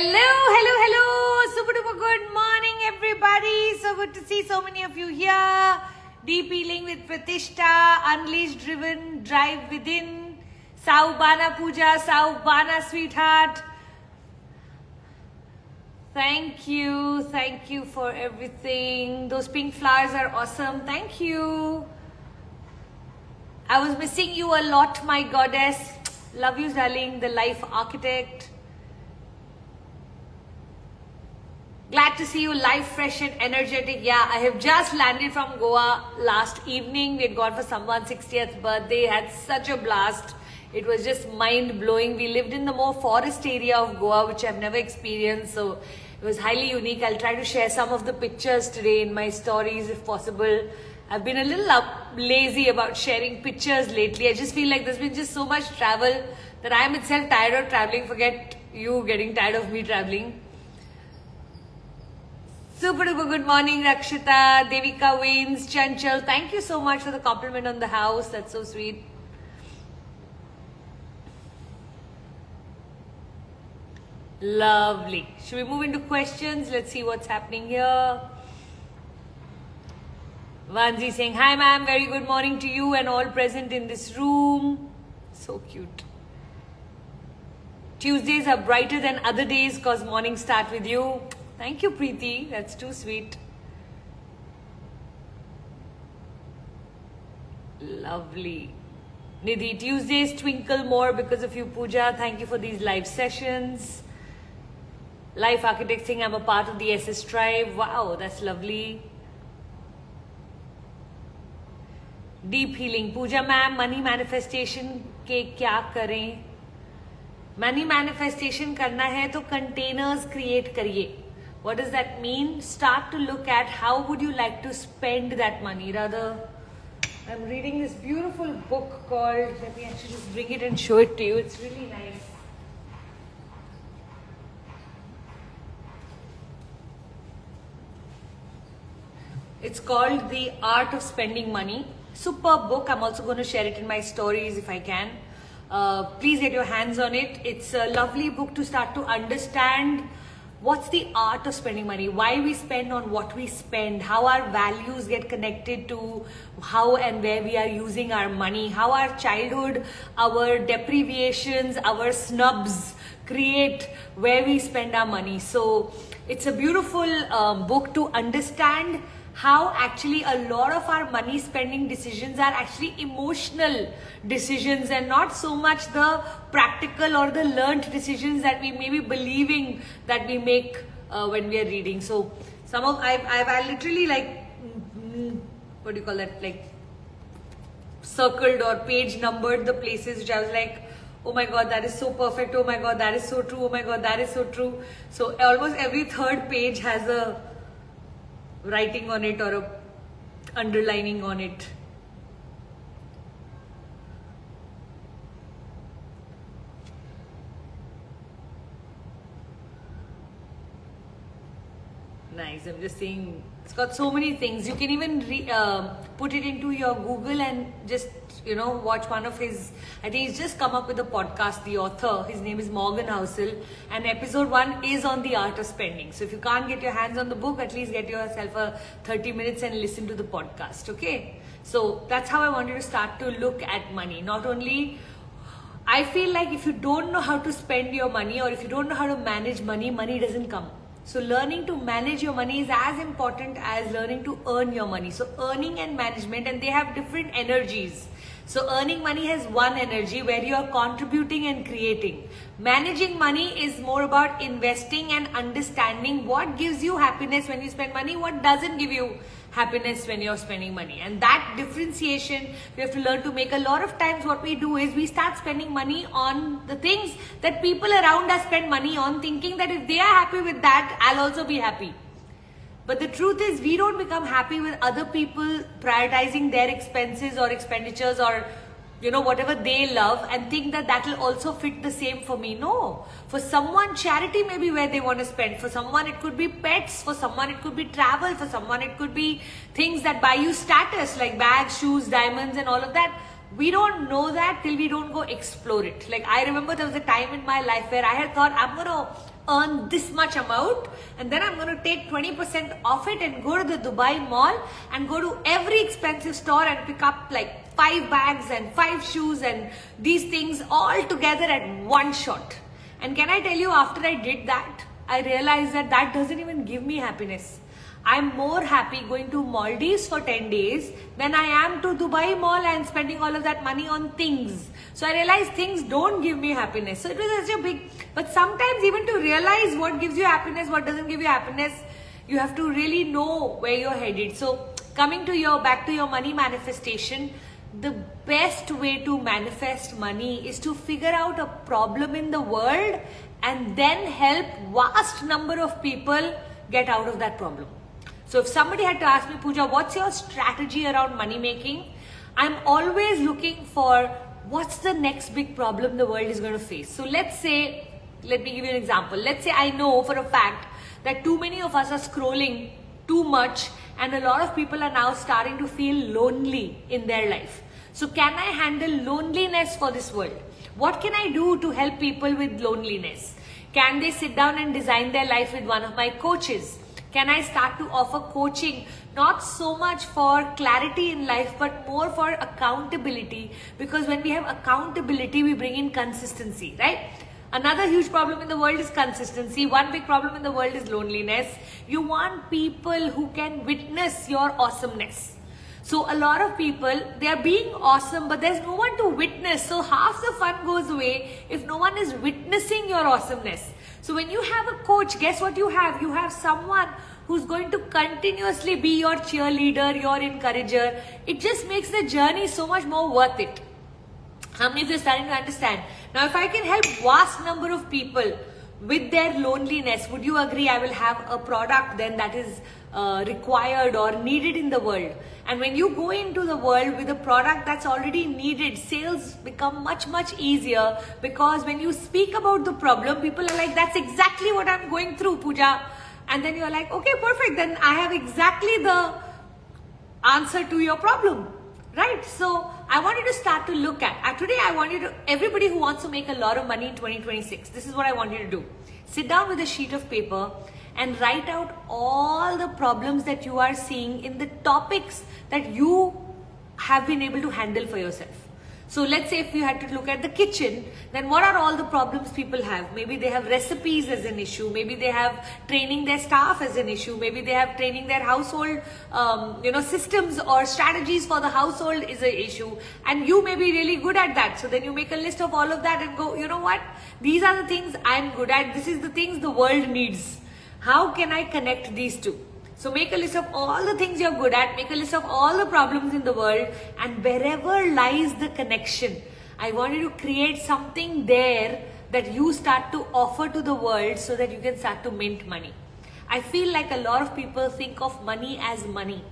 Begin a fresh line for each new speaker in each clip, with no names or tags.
Hello. Super duper good morning, everybody. So good to see so many of you here. Deep Healing with Pratishta, Unleashed Driven, Drive Within, Saubana Puja, Saubana Sweetheart. Thank you for everything. Those pink flowers are awesome. Thank you. I was missing you a lot, my goddess. Love you, darling, the life architect. Glad to see you live, fresh and energetic. Yeah, I have just landed from Goa last evening. We had gone for someone's 60th birthday. Had such a blast. It was just mind-blowing. We lived in the more forest area of Goa, which I've never experienced. So it was highly unique. I'll try to share some of the pictures today in my stories if possible. I've been a little lazy about sharing pictures lately. I just feel like there's been just so much travel that I am itself tired of traveling. Forget you getting tired of me traveling. Super duper good morning, Rakshita, Devika Waynes, Chanchal. Thank you so much for the compliment on the house. That's so sweet. Lovely. Should we move into questions? Let's see what's happening here. Vanzi saying, hi ma'am, very good morning to you and all present in this room. So cute. Tuesdays are brighter than other days because mornings start with you. Thank you, Preeti. That's too sweet. Lovely. Nidhi, Tuesdays twinkle more because of you, Pooja. Thank you for these live sessions. Life Architect saying I'm a part of the SS tribe. Wow, that's lovely. Deep Healing. Pooja ma'am, money manifestation के क्या करें? Money manifestation करना है तो containers create करिए. What does that mean? Start to look at how would you like to spend that money. Rather, I'm reading this beautiful book called, let me actually just bring it and show it to you. It's really nice. It's called The Art of Spending Money. Superb book. I'm also going to share it in my stories if I can. Please get your hands on it. It's a lovely book to start to understand what's the art of spending money, why we spend on what we spend, how our values get connected to how and where we are using our money, how our childhood, our deprivations, our snubs create where we spend our money. So it's a beautiful book to understand how actually a lot of our money spending decisions are actually emotional decisions and not so much the practical or the learned decisions that we may be believing that we make when we are reading. So some of I literally like what do you call that, like circled or page numbered the places which I was like, oh my god, that is so perfect, oh my god, that is so true, oh my god, that is so true. So almost every third page has a writing on it or a underlining on it. Nice. I'm just saying it's got so many things. You can even put it into your Google and just watch one of his, I think he's just come up with a podcast, the author, his name is Morgan Housel, and episode 1 is on the art of spending. So if you can't get your hands on the book, at least get yourself a 30 minutes and listen to the podcast, okay? So that's how I want you to start to look at money. Not only, I feel like if you don't know how to spend your money or if you don't know how to manage money, money doesn't come. So learning to manage your money is as important as learning to earn your money. So earning and management, and they have different energies. So earning money has one energy where you are contributing and creating. Managing money is more about investing and understanding what gives you happiness when you spend money, what doesn't give you happiness when you're spending money. And that differentiation we have to learn to make. A lot of times what we do is we start spending money on the things that people around us spend money on, thinking that if they are happy with that, I'll also be happy. But the truth is we don't become happy with other people prioritizing their expenses or expenditures or whatever they love and think that that will also fit the same for me. No. For someone, charity may be where they want to spend. For someone, it could be pets. For someone, it could be travel. For someone, it could be things that buy you status like bags, shoes, diamonds and all of that. We don't know that till we don't go explore it. Like I remember there was a time in my life where I had thought I'm going to earn this much amount, and then I'm going to take 20% off it and go to the Dubai mall and go to every expensive store and pick up like 5 bags and 5 shoes and these things all together at one shot. And can I tell you, after I did that, I realized that that doesn't even give me happiness. I'm more happy going to Maldives for 10 days than I am to Dubai mall and spending all of that money on things. So I realized things don't give me happiness. So it was such a big, but sometimes even to realize what gives you happiness, what doesn't give you happiness, you have to really know where you're headed. So coming to back to your money manifestation, the best way to manifest money is to figure out a problem in the world and then help vast number of people get out of that problem. So if somebody had to ask me, Pooja, what's your strategy around money making? I'm always looking for what's the next big problem the world is going to face. So let's say, let me give you an example. Let's say I know for a fact that too many of us are scrolling too much and a lot of people are now starting to feel lonely in their life. So can I handle loneliness for this world? What can I do to help people with loneliness? Can they sit down and design their life with one of my coaches? Can I start to offer coaching, not so much for clarity in life, but more for accountability? Because when we have accountability, we bring in consistency, right? Another huge problem in the world is consistency. One big problem in the world is loneliness. You want people who can witness your awesomeness. So a lot of people, they are being awesome, but there's no one to witness. So half the fun goes away if no one is witnessing your awesomeness. So when you have a coach, guess what you have? You have someone who's going to continuously be your cheerleader, your encourager. It just makes the journey so much more worth it. How many of you are starting to understand? Now, if I can help vast number of people with their loneliness, would you agree I will have a product then that is required or needed in the world? And when you go into the world with a product that's already needed, sales become much easier, because when you speak about the problem, people are like, that's exactly what I'm going through, Pooja. And then you're like, okay, perfect. Then I have exactly the answer to your problem, right? So I want you to start to look at, today I want you to, everybody who wants to make a lot of money in 2026, this is what I want you to do. Sit down with a sheet of paper and write out all the problems that you are seeing in the topics that you have been able to handle for yourself. So let's say if you had to look at the kitchen, then what are all the problems people have? Maybe they have recipes as an issue. Maybe they have training their staff as an issue. Maybe they have training their household, systems or strategies for the household is an issue. And you may be really good at that. So then you make a list of all of that and go, you know what? These are the things I'm good at. This is the things the world needs. How can I connect these two? So make a list of all the things you're good at, make a list of all the problems in the world, and wherever lies the connection, I want you to create something there that you start to offer to the world so that you can start to mint money. I feel like a lot of people think of money as money.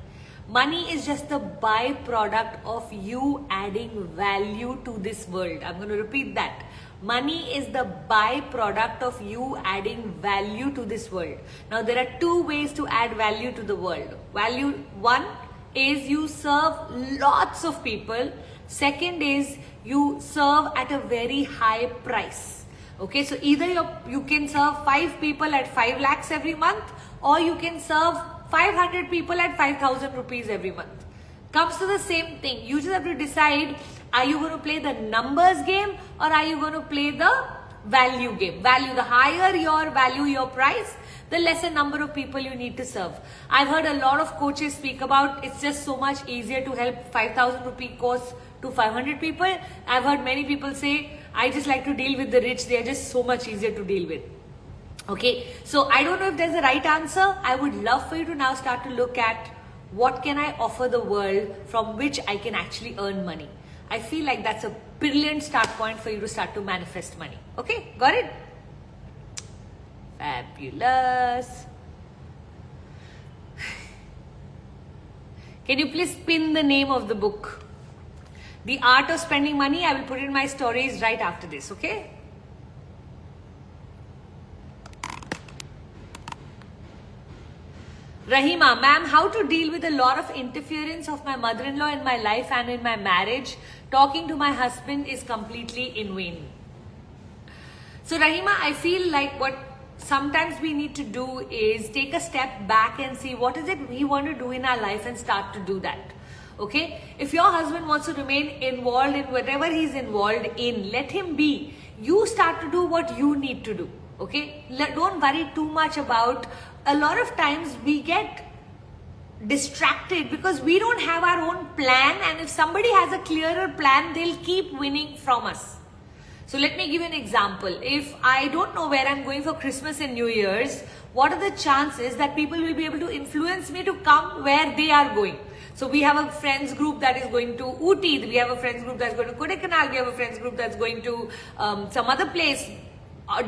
Money is just the byproduct of you adding value to this world. I'm going to repeat that. Money is the byproduct of you adding value to this world. Now, there are two ways to add value to the world. Value one is you serve lots of people. Second is you serve at a very high price. Okay, so either you can serve 5 people at 5 lakhs every month, or you can serve 500 people at 5,000 rupees every month. Comes to the same thing. You just have to decide, are you going to play the numbers game or are you going to play the value game? Value, the higher your value, your price, the lesser number of people you need to serve. I've heard a lot of coaches speak about it's just so much easier to help 5,000 rupee course to 500 people. I've heard many people say, I just like to deal with the rich. They are just so much easier to deal with. Okay, so I don't know if there's a right answer. I would love for you to now start to look at what can I offer the world from which I can actually earn money. I feel like that's a brilliant start point for you to start to manifest money. Okay, got it? Fabulous. Can you please pin the name of the book? The Art of Spending Money. I will put in my stories right after this, okay? Rahima, ma'am, how to deal with a lot of interference of my mother-in-law in my life and in my marriage? Talking to my husband is completely in vain. So Rahima, I feel like what sometimes we need to do is take a step back and see what is it we want to do in our life and start to do that. Okay, if your husband wants to remain involved in whatever he's involved in, let him be. You start to do what you need to do. Okay, don't worry too much about. A lot of times we get distracted because we don't have our own plan, and if somebody has a clearer plan, they'll keep winning from us. So let me give you an example. If I don't know where I'm going for Christmas and New Year's, what are the chances that people will be able to influence me to come where they are going? So we have a friends group that is going to Ooty, we have a friends group that's going to Kodaikanal, we have a friends group that's going to some other place.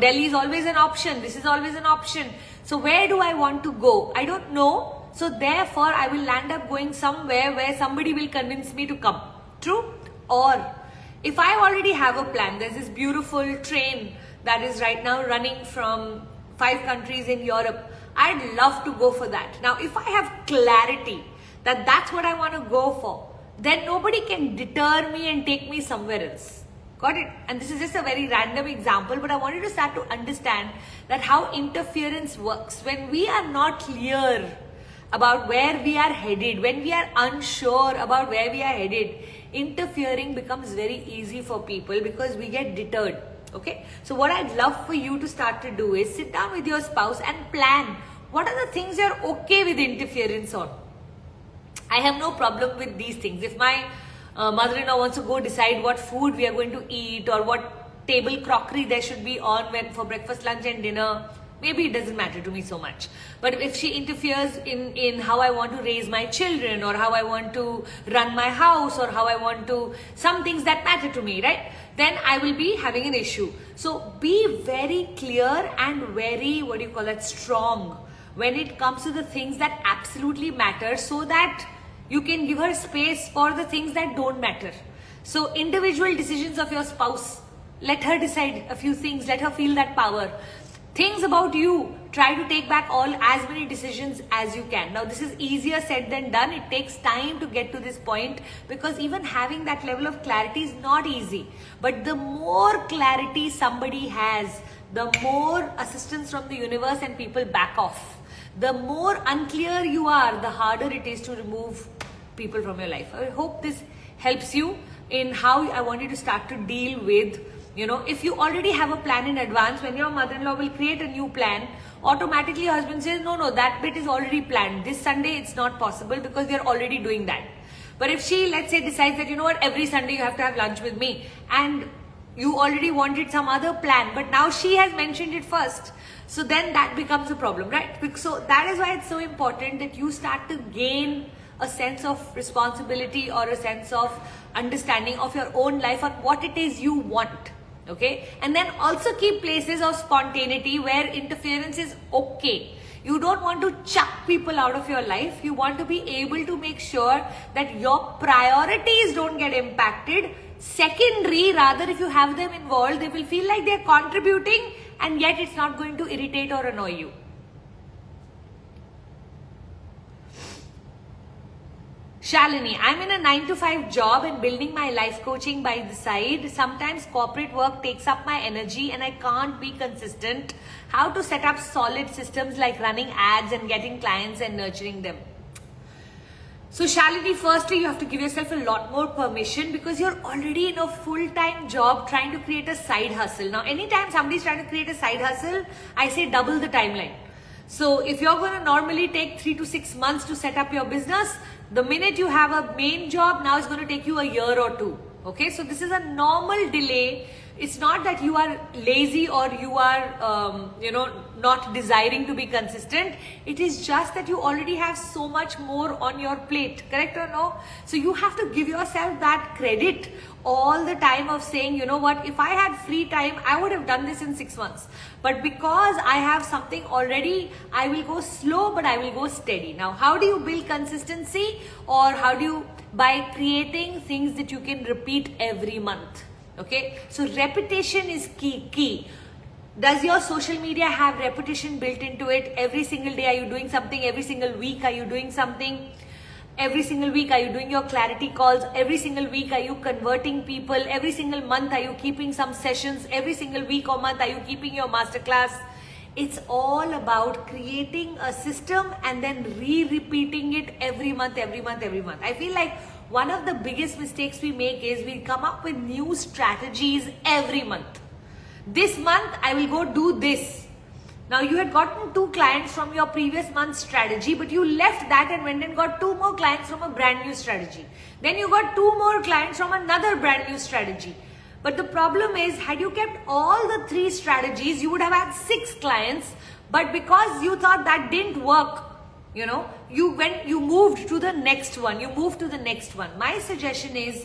Delhi is always an option, this is always an option. So where do I want to go? I don't know. So therefore I will land up going somewhere where somebody will convince me to come. True? Or if I already have a plan, there's this beautiful train that is right now running from 5 countries in Europe. I'd love to go for that. Now if I have clarity that that's what I want to go for, then nobody can deter me and take me somewhere else. Got it? And this is just a very random example, but I want you to start to understand that how interference works. When we are not clear about where we are headed, when we are unsure about where we are headed, interfering becomes very easy for people because we get deterred. Okay? So what I'd love for you to start to do is sit down with your spouse and plan what are the things you're okay with interference on. I have no problem with these things. If my mother-in-law wants to go decide what food we are going to eat or what table crockery there should be on when for breakfast, lunch and dinner, maybe it doesn't matter to me so much. But if she interferes in how I want to raise my children or how I want to run my house or how I want to, some things that matter to me, right? Then I will be having an issue. So be very clear and very, strong when it comes to the things that absolutely matter, so that you can give her space for the things that don't matter. So individual decisions of your spouse, let her decide a few things, let her feel that power. Things about you, try to take back as many decisions as you can. Now this is easier said than done. It takes time to get to this point because even having that level of clarity is not easy. But the more clarity somebody has, the more assistance from the universe and people back off. The more unclear you are, the harder it is to remove people from your life. I hope this helps you in how I want you to start to deal with, if you already have a plan in advance, when your mother-in-law will create a new plan, automatically your husband says, no, that bit is already planned. This Sunday it's not possible because they're already doing that. But if she, let's say, decides that, every Sunday you have to have lunch with me, and you already wanted some other plan, but now she has mentioned it first. So then that becomes a problem, right? So that is why it's so important that you start to gain a sense of responsibility or a sense of understanding of your own life on what it is you want. Okay? And then also keep places of spontaneity where interference is okay. You don't want to chuck people out of your life. You want to be able to make sure that your priorities don't get impacted. Secondary, rather, if you have them involved, they will feel like they're contributing and yet it's not going to irritate or annoy you. Shalini, I'm in a 9-to-5 job and building my life coaching by the side. Sometimes corporate work takes up my energy and I can't be consistent. How to set up solid systems like running ads and getting clients and nurturing them? So Shalini, firstly, you have to give yourself a lot more permission because you're already in a full-time job trying to create a side hustle. Now, anytime somebody's trying to create a side hustle, I say double the timeline. So if you're going to normally take 3 to 6 months to set up your business, the minute you have a main job, now it's going to take you a year or 2. Okay, so this is a normal delay. It's not that you are lazy or you are, not desiring to be consistent. It is just that you already have so much more on your plate, correct or no? So you have to give yourself that credit all the time of saying, you know what, if I had free time, I would have done this in 6 months. But because I have something already, I will go slow, but I will go steady. Now, how do you build consistency, or how do you, by creating things that you can repeat every month? Okay, so repetition is key. Does your social media have repetition built into it? Every single day are you doing something? Every single week are you doing something? Every single week are you doing your clarity calls? Every single week are you converting people? Every single month are you keeping some sessions? Every single week or month are you keeping your masterclass? It's all about creating a system and then repeating it every month, every month, every month. I feel like one of the biggest mistakes we make is we come up with new strategies every month. This month I will go do this. Now you had gotten 2 clients from your previous month's strategy, but you left that and went and got 2 more clients from a brand new strategy. Then you got 2 more clients from another brand new strategy. But the problem is, had you kept all the 3 strategies, you would have had 6 clients. But because you thought that didn't work, you moved to the next one. My suggestion is,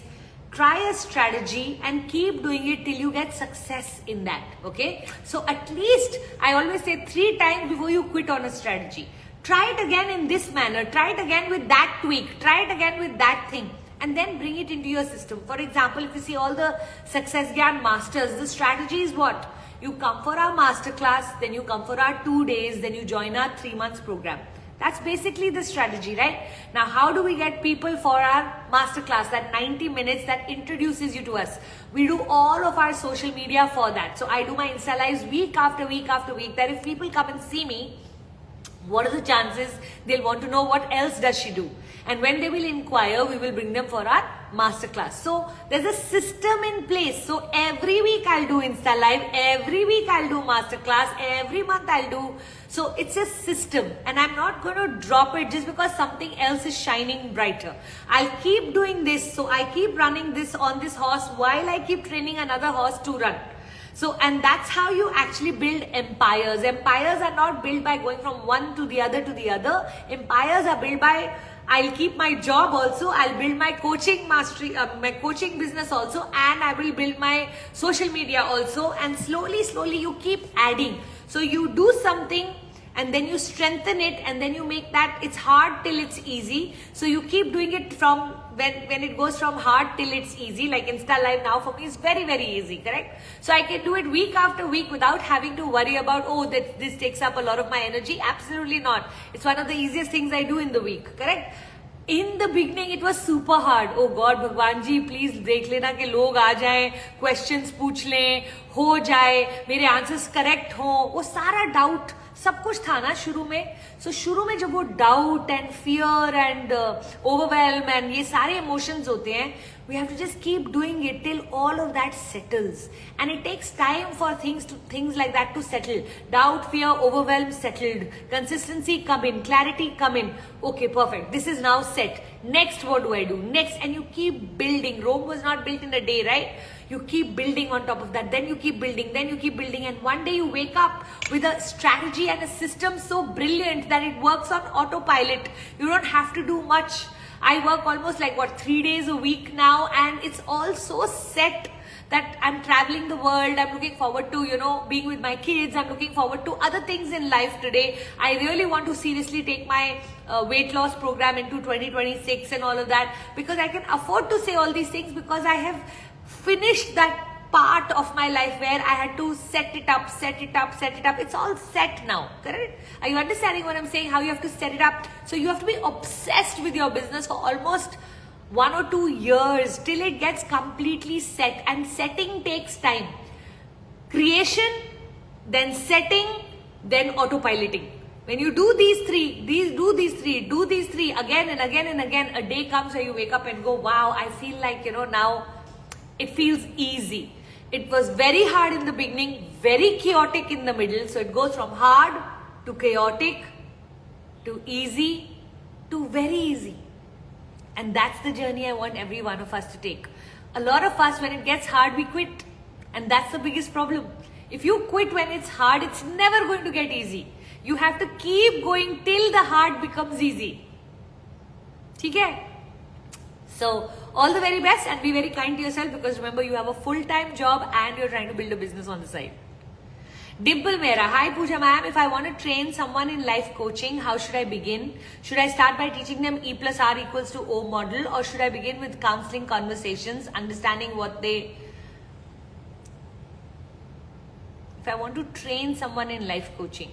try a strategy and keep doing it till you get success in that. Okay? So at least, I always say 3 times before you quit on a strategy. Try it again in this manner. Try it again with that tweak. Try it again with that thing. And then bring it into your system. For example, if you see all the Success Gyan Masters, the strategy is what? You come for our masterclass, then you come for our 2 days, then you join our 3 months program. That's basically the strategy, right? Now, how do we get people for our masterclass, that 90 minutes that introduces you to us? We do all of our social media for that. So I do my Insta Lives week after week after week, that if people come and see me, what are the chances they'll want to know what else does she do? And when they will inquire, we will bring them for our masterclass. So there's a system in place. So every week I'll do Insta Live, every week I'll do masterclass, every month I'll do. So it's a system, and I'm not going to drop it just because something else is shining brighter. I'll keep doing this. So I keep running this on this horse while I keep training another horse to run. So, and that's how you actually build empires. Empires are not built by going from one to the other to the other. Empires are built by, I'll keep my job also, I'll build my coaching mastery, my coaching business also, and I will build my social media also, and slowly you keep adding. So you do something and then you strengthen it, and then you make that, it's hard till it's easy. So you keep doing it from when it goes from hard till it's easy. Like Insta Live now for me is very, very easy, correct? So I can do it week after week without having to worry about, oh, that this takes up a lot of my energy. Absolutely not. It's one of the easiest things I do in the week, correct? In the beginning, it was super hard. Oh God, Bhagwan ji, please देख लेना कि लोग आ जाएं, questions पूछ लें, हो जाए, मेरे answers correct हो, वो सारा doubt, सब कुछ था ना शुरू में. So शुरू में जब वो doubt and fear and overwhelm and ये सारे emotions होते हैं, we have to just keep doing it till all of that settles. And it takes time for things like that to settle. Doubt, fear, overwhelm settled. Consistency come in, clarity come in. Okay, perfect. This is now set. Next, what do I do? Next, and you keep building. Rome was not built in a day, right? You keep building on top of that. Then you keep building. Then you keep building. And one day you wake up with a strategy and a system so brilliant that it works on autopilot. You don't have to do much. I work almost like 3 days a week now, and it's all so set that I'm traveling the world. I'm looking forward to, being with my kids. I'm looking forward to other things in life today. I really want to seriously take my weight loss program into 2026 and all of that, because I can afford to say all these things because I have finished that part of my life where I had to set it up. It's all set now, correct? Are you understanding what I'm saying? How you have to set it up? So you have to be obsessed with your business for almost 1 or 2 years till it gets completely set. And setting takes time. Creation, then setting, then autopiloting. When you do these three again and again and again, a day comes where you wake up and go, wow, I feel like, now it feels easy. It was very hard in the beginning, very chaotic in the middle. So it goes from hard to chaotic to easy to very easy. And that's the journey I want every one of us to take. A lot of us, when it gets hard, we quit. And that's the biggest problem. If you quit when it's hard, it's never going to get easy. You have to keep going till the hard becomes easy. Okay? So, all the very best, and be very kind to yourself, because remember, you have a full-time job and you're trying to build a business on the side. Dimple Mehra, hi Pooja ma'am, if I want to train someone in life coaching, how should I begin? Should I start by teaching them E plus R equals to O model, or should I begin with counseling conversations, understanding what they... If I want to train someone in life coaching.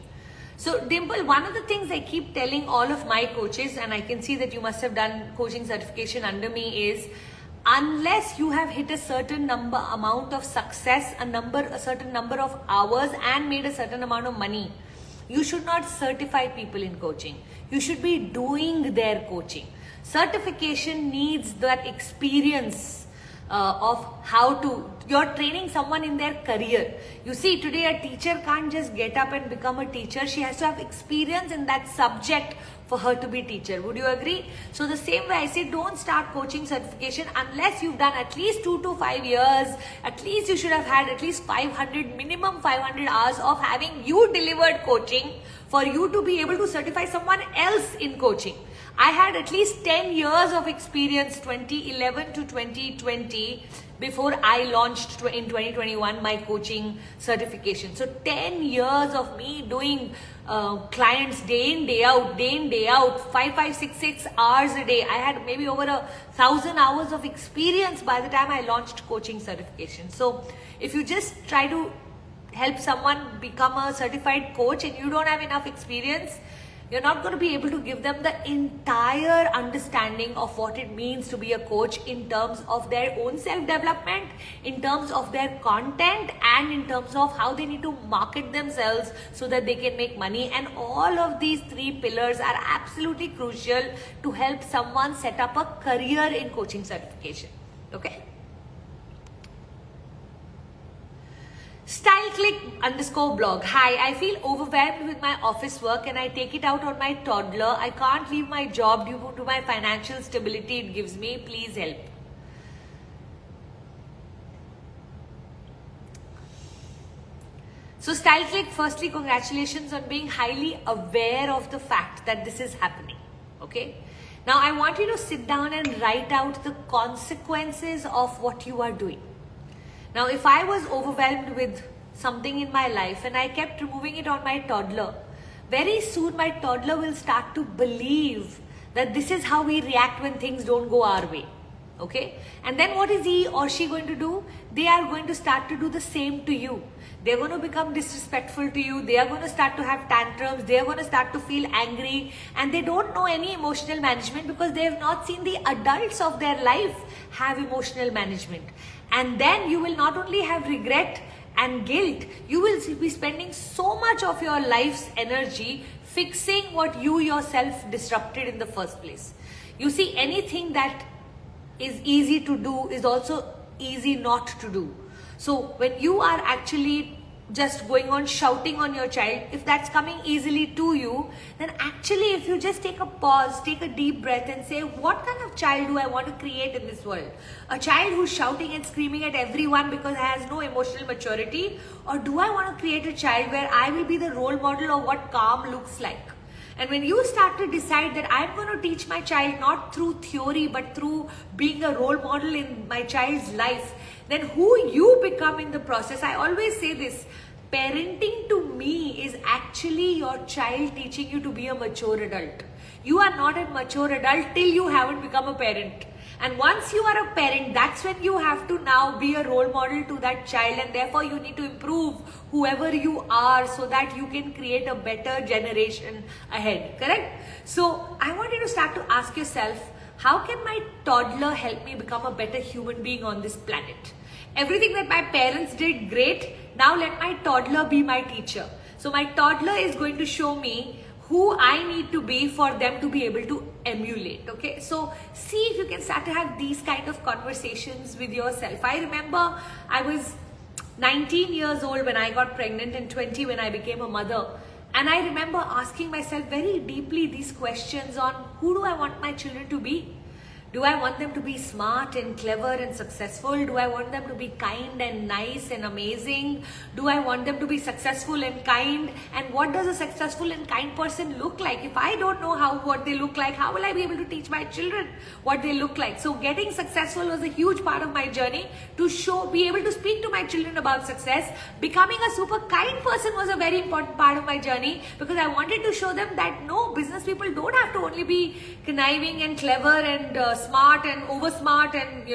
So Dimple, one of the things I keep telling all of my coaches, and I can see that you must have done coaching certification under me, is unless you have hit a certain amount of success, a certain number of hours, and made a certain amount of money, You should not certify people in coaching. You should be doing their coaching. Certification needs that experience of how to, you're training someone in their career. You see, today a teacher can't just get up and become a teacher. She has to have experience in that subject for her to be teacher. Would you agree? So the same way I say, don't start coaching certification unless you've done at least 2 to 5 years. At least you should have had at least 500, minimum 500 hours of having you delivered coaching for you to be able to certify someone else in coaching. I had at least 10 years of experience, 2011 to 2020, before I launched in 2021 my coaching certification. So 10 years of me doing clients day in, day out, 5, 6 hours a day. I had maybe over 1,000 hours of experience by the time I launched coaching certification. So if you just try to help someone become a certified coach and you don't have enough experience, you're not going to be able to give them the entire understanding of what it means to be a coach in terms of their own self-development, in terms of their content, and in terms of how they need to market themselves so that they can make money. And all of these 3 pillars are absolutely crucial to help someone set up a career in coaching certification. Okay? StyleClick_blog. Hi, I feel overwhelmed with my office work and I take it out on my toddler. I can't leave my job due to my financial stability it gives me. Please help. So StyleClick, firstly, congratulations on being highly aware of the fact that this is happening. Okay. Now I want you to sit down and write out the consequences of what you are doing. Now, if I was overwhelmed with something in my life and I kept removing it on my toddler, very soon my toddler will start to believe that this is how we react when things don't go our way. Okay? And then what is he or she going to do? They are going to start to do the same to you. They're going to become disrespectful to you. They are going to start to have tantrums. They are going to start to feel angry. And they don't know any emotional management because they have not seen the adults of their life have emotional management. And then you will not only have regret and guilt, you will be spending so much of your life's energy fixing what you yourself disrupted in the first place. You see, anything that is easy to do is also easy not to do. So when you are actually just going on shouting on your child, if that's coming easily to you, then actually if you just take a pause, take a deep breath and say, what kind of child do I want to create in this world? A child who's shouting and screaming at everyone because has no emotional maturity? Or do I want to create a child where I will be the role model of what calm looks like? And when you start to decide that I'm going to teach my child not through theory but through being a role model in my child's life, then who you become in the process. I always say this, parenting to me is actually your child teaching you to be a mature adult. You are not a mature adult till you haven't become a parent. And once you are a parent, that's when you have to now be a role model to that child, and therefore you need to improve whoever you are so that you can create a better generation ahead, correct? So I want you to start to ask yourself, how can my toddler help me become a better human being on this planet? Everything that my parents did, great. Now let my toddler be my teacher. So my toddler is going to show me who I need to be for them to be able to emulate. Okay, so see if you can start to have these kind of conversations with yourself. I remember I was 19 years old when I got pregnant and 20 when I became a mother. And I remember asking myself very deeply these questions on who do I want my children to be? Do I want them to be smart and clever and successful? Do I want them to be kind and nice and amazing? Do I want them to be successful and kind? And what does a successful and kind person look like? If I don't know what they look like, how will I be able to teach my children what they look like? So getting successful was a huge part of my journey to be able to speak to my children about success. Becoming a super kind person was a very important part of my journey because I wanted to show them that no, business people don't have to only be conniving and clever and smart and over smart and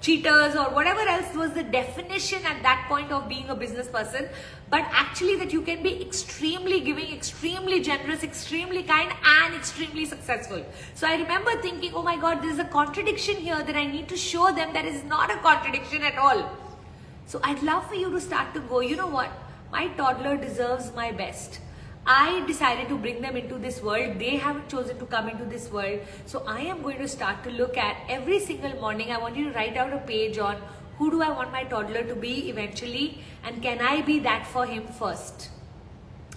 cheaters or whatever else was the definition at that point of being a business person, but actually that you can be extremely giving, extremely generous, extremely kind and extremely successful. So I remember thinking, oh my God, there is a contradiction here that I need to show them that is not a contradiction at all. So I'd love for you to start to go, you know what, my toddler deserves my best. I decided to bring them into this world. They haven't chosen to come into this world. So I am going to start to look at every single morning. I want you to write out a page on who do I want my toddler to be eventually, and can I be that for him first?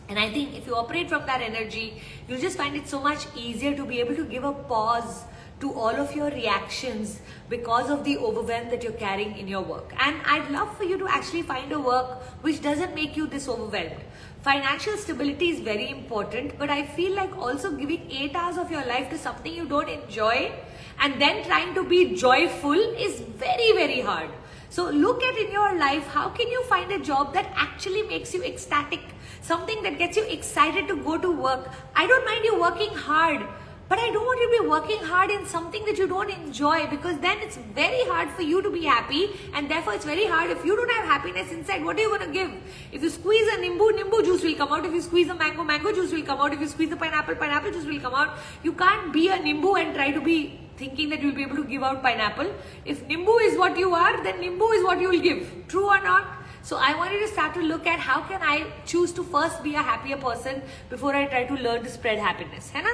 And I think if you operate from that energy, you'll just find it so much easier to be able to give a pause to all of your reactions because of the overwhelm that you're carrying in your work. And I'd love for you to actually find a work which doesn't make you this overwhelmed. Financial stability is very important, but I feel like also giving 8 hours of your life to something you don't enjoy and then trying to be joyful is very, very hard. So look at in your life, how can you find a job that actually makes you ecstatic? Something that gets you excited to go to work. I don't mind you working hard, but I don't want you to be working hard in something that you don't enjoy, because then it's very hard for you to be happy, and therefore it's very hard if you don't have happiness inside. What are you going to give? If you squeeze a nimbu juice will come out. If you squeeze a mango juice will come out. If you squeeze a pineapple juice will come out. You can't be a nimbu and try to be thinking that you'll be able to give out pineapple. If nimbu is what you are, then nimbu is what you will give. True or not? So I want you to start to look at how can I choose to first be a happier person before I try to learn to spread happiness. Hai na?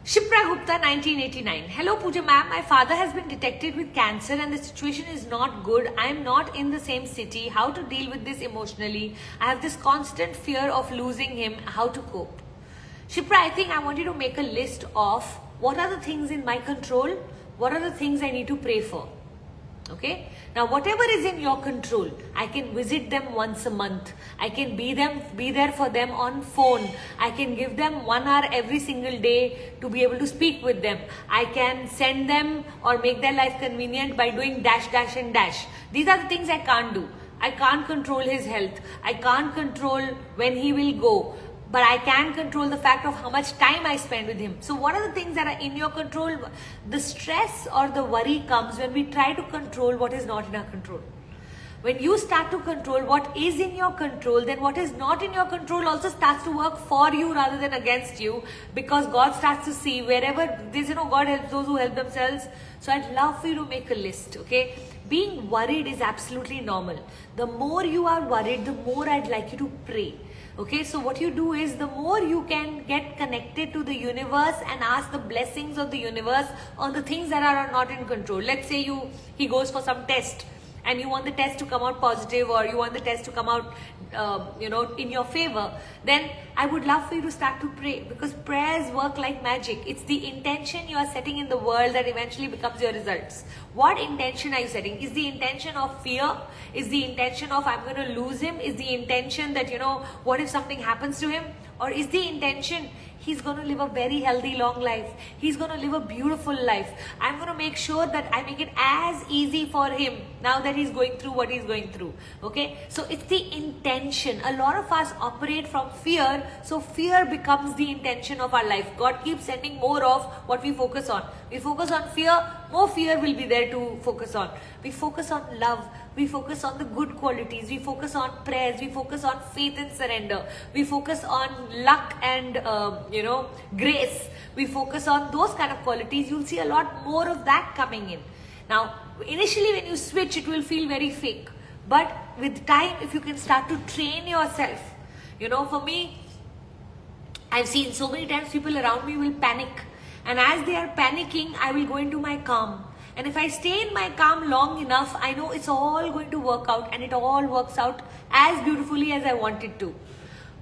Shipra Gupta, 1989. Hello Pooja ma'am, my father has been detected with cancer and the situation is not good. I am not in the same city. How to deal with this emotionally? I have this constant fear of losing him. How to cope? Shipra, I think I want you to make a list of what are the things in my control, what are the things I need to pray for. Okay, now whatever is in your control, I can visit them once a month. I can be there for them on phone. I can give them 1 hour every single day to be able to speak with them. I can send them or make their life convenient by doing dash, dash and dash. These are the things I can't do. I can't control his health. I can't control when he will go. But I can control the fact of how much time I spend with him. So what are the things that are in your control? The stress or the worry comes when we try to control what is not in our control. When you start to control what is in your control, then what is not in your control also starts to work for you rather than against you, because God starts to see wherever this, God helps those who help themselves. So I'd love for you to make a list, okay? Being worried is absolutely normal. The more you are worried, the more I'd like you to pray. Okay, so what you do is the more you can get connected to the universe and ask the blessings of the universe on the things that are not in control. Let's say he goes for some test and you want the test to come out positive, or you want the test to come out in your favor, then I would love for you to start to pray, because prayers work like magic. It's the intention you are setting in the world that eventually becomes your results. What intention are you setting? Is the intention of fear? Is the intention of I'm going to lose him? Is the intention that, what if something happens to him? Or is the intention he's going to live a very healthy, long life. He's going to live a beautiful life. I'm going to make sure that I make it as easy for him now that he's going through what he's going through. Okay? So it's the intention. A lot of us operate from fear. So fear becomes the intention of our life. God keeps sending more of what we focus on. We focus on fear, more fear will be there to focus on. We focus on love. We focus on the good qualities. We focus on prayers. We focus on faith and surrender. We focus on luck and, grace. We focus on those kind of qualities. You'll see a lot more of that coming in. Now, initially when you switch, it will feel very fake. But with time, if you can start to train yourself, for me, I've seen so many times people around me will panic. And as they are panicking, I will go into my calm. And if I stay in my calm long enough, I know it's all going to work out, and it all works out as beautifully as I want it to.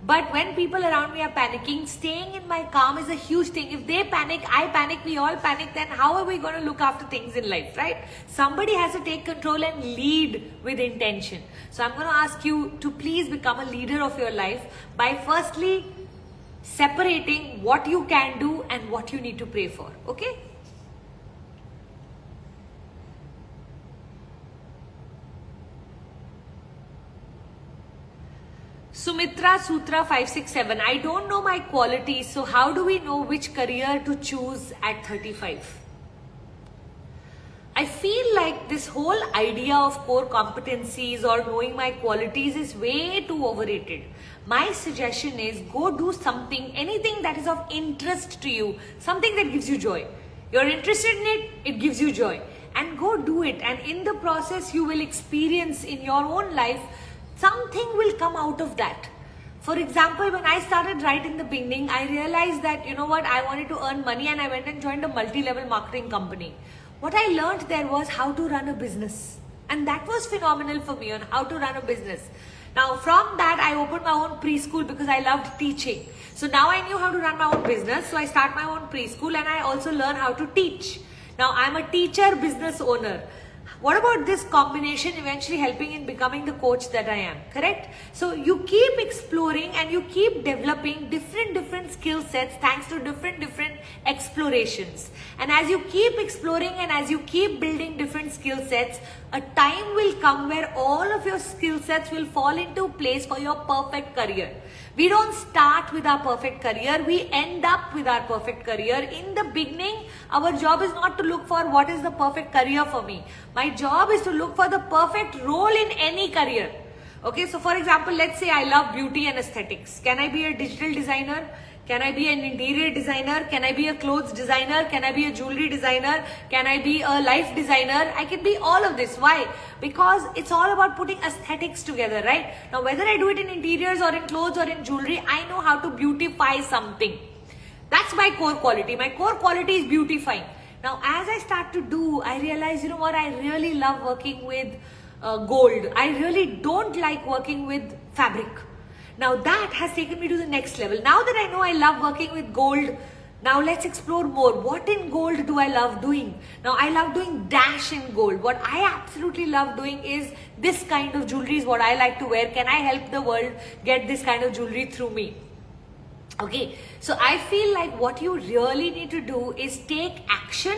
But when people around me are panicking, staying in my calm is a huge thing. If they panic, I panic, we all panic, then how are we going to look after things in life, right? Somebody has to take control and lead with intention. So I'm going to ask you to please become a leader of your life by firstly separating what you can do and what you need to pray for, okay? Sumitra Sutra 567. I don't know my qualities, so how do we know which career to choose at 35? I feel like this whole idea of core competencies or knowing my qualities is way too overrated. My suggestion is go do something, anything that is of interest to you, something that gives you joy. You're interested in it, it gives you joy. And go do it. And in the process, you will experience in your own life something will come out of that. For example, when I started right in the beginning, I realized that, you know what, I wanted to earn money and I went and joined a multi-level marketing company. What I learned there was how to run a business. And that was phenomenal for me on how to run a business. Now from that, I opened my own preschool because I loved teaching. So now I knew how to run my own business. So I start my own preschool and I also learn how to teach. Now I'm a teacher business owner. What about this combination eventually helping in becoming the coach that I am, correct? So you keep exploring and you keep developing different skill sets thanks to different explorations. And as you keep exploring and as you keep building different skill sets, a time will come where all of your skill sets will fall into place for your perfect career. We don't start with our perfect career, we end up with our perfect career. In the beginning, our job is not to look for what is the perfect career for me. My job is to look for the perfect role in any career. Okay, so for example, let's say I love beauty and aesthetics. Can I be a digital designer? Can I be an interior designer? Can I be a clothes designer? Can I be a jewelry designer? Can I be a life designer? I can be all of this. Why? Because it's all about putting aesthetics together, right? Now, whether I do it in interiors or in clothes or in jewelry, I know how to beautify something. That's my core quality. My core quality is beautifying. Now, as I start to do, I realize, you know what? I really love working with gold. I really don't like working with fabric. Now that has taken me to the next level. Now that I know I love working with gold, now let's explore more. What in gold do I love doing? Now I love doing dash in gold. What I absolutely love doing is this kind of jewelry is what I like to wear. Can I help the world get this kind of jewelry through me? Okay, so I feel like what you really need to do is take action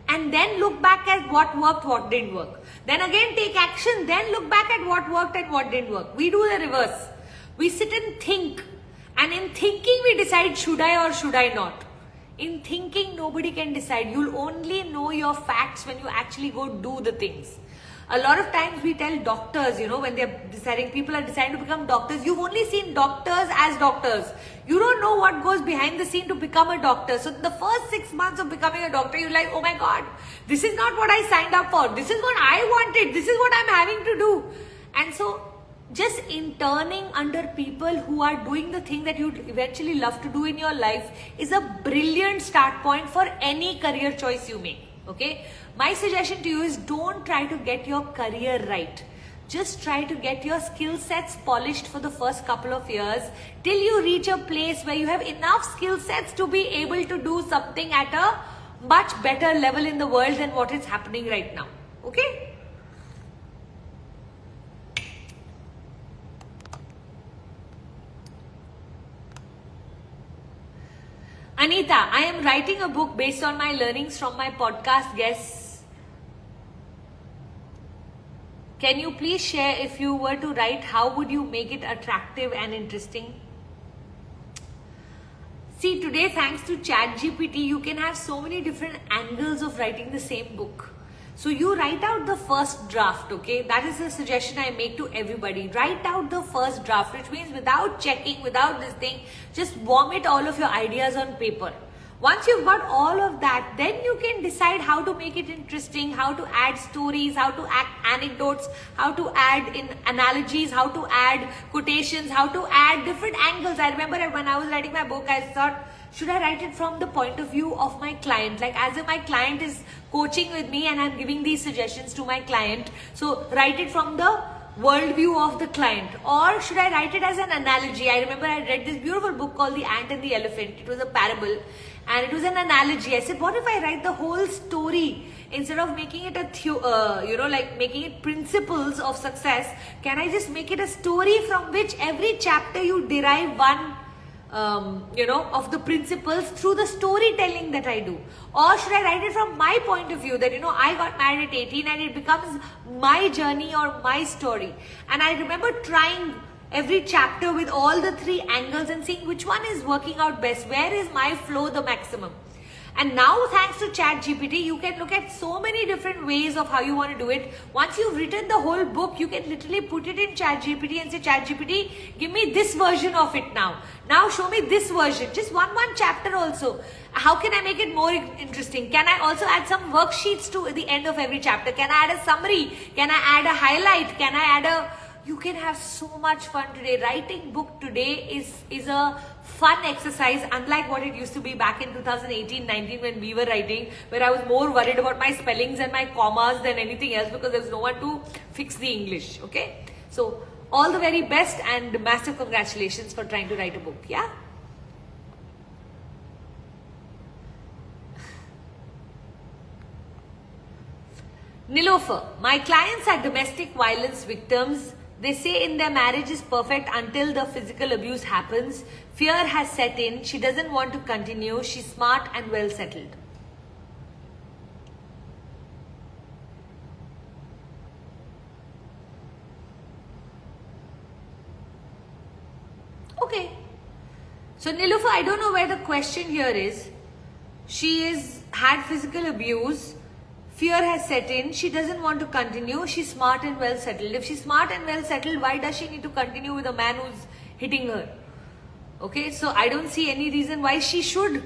and then look back at what worked, what didn't work. Then again take action, then look back at what worked and what didn't work. We do the reverse. We sit and think, and in thinking we decide should I or should I not. In thinking nobody can decide. You'll only know your facts when you actually go do the things. A lot of times we tell doctors, you know, when they're deciding, people are deciding to become doctors, you've only seen doctors as doctors. You don't know what goes behind the scene to become a doctor. So the first 6 months of becoming a doctor, you're like, oh my God, this is not what I signed up for. This is what I wanted. This is what I'm having to do. And so just interning under people who are doing the thing that you'd eventually love to do in your life is a brilliant start point for any career choice you make. Okay, my suggestion to you is don't try to get your career right. Just try to get your skill sets polished for the first couple of years till you reach a place where you have enough skill sets to be able to do something at a much better level in the world than what is happening right now. Okay. Anita, I am writing a book based on my learnings from my podcast guests. Can you please share, if you were to write, how would you make it attractive and interesting? See, today, thanks to ChatGPT, you can have so many different angles of writing the same book. So you write out the first draft, okay? That is the suggestion I make to everybody. Write out the first draft, which means without checking, without this thing, just vomit all of your ideas on paper. Once you've got all of that, then you can decide how to make it interesting, how to add stories, how to add anecdotes, how to add in analogies, how to add quotations, how to add different angles. I remember when I was writing my book, I thought, should I write it from the point of view of my client? Like as if my client is coaching with me and I'm giving these suggestions to my client. So write it from the worldview of the client. Or should I write it as an analogy? I remember I read this beautiful book called The Ant and the Elephant. It was a parable and it was an analogy. I said, what if I write the whole story? Instead of making it making it principles of success, can I just make it a story from which every chapter you derive one of the principles through the storytelling that I do? Or should I write it from my point of view that, I got married at 18 and it becomes my journey or my story. And I remember trying every chapter with all the 3 angles and seeing which one is working out best. Where is my flow the maximum? And now thanks to ChatGPT, you can look at so many different ways of how you want to do it. Once you've written the whole book, you can literally put it in ChatGPT and say, ChatGPT, give me this version of it now. Now show me this version. Just one chapter also. How can I make it more interesting? Can I also add some worksheets to the end of every chapter? Can I add a summary? Can I add a highlight? Can I add a you can have so much fun today. Writing book today is a fun exercise, unlike what it used to be back in 2018-19 when we were writing, where I was more worried about my spellings and my commas than anything else because there's no one to fix the English. Okay, so all the very best and massive congratulations for trying to write a book. Yeah. Nilofer, my clients are domestic violence victims. They say in their marriage is perfect until the physical abuse happens. Fear has set in. She doesn't want to continue. She's smart and well settled. Okay. So Nilofer, I don't know where the question here is. She is had physical abuse. Fear has set in. She doesn't want to continue. She's smart and well settled. If she's smart and well settled, why does she need to continue with a man who's hitting her? Okay, so I don't see any reason why she should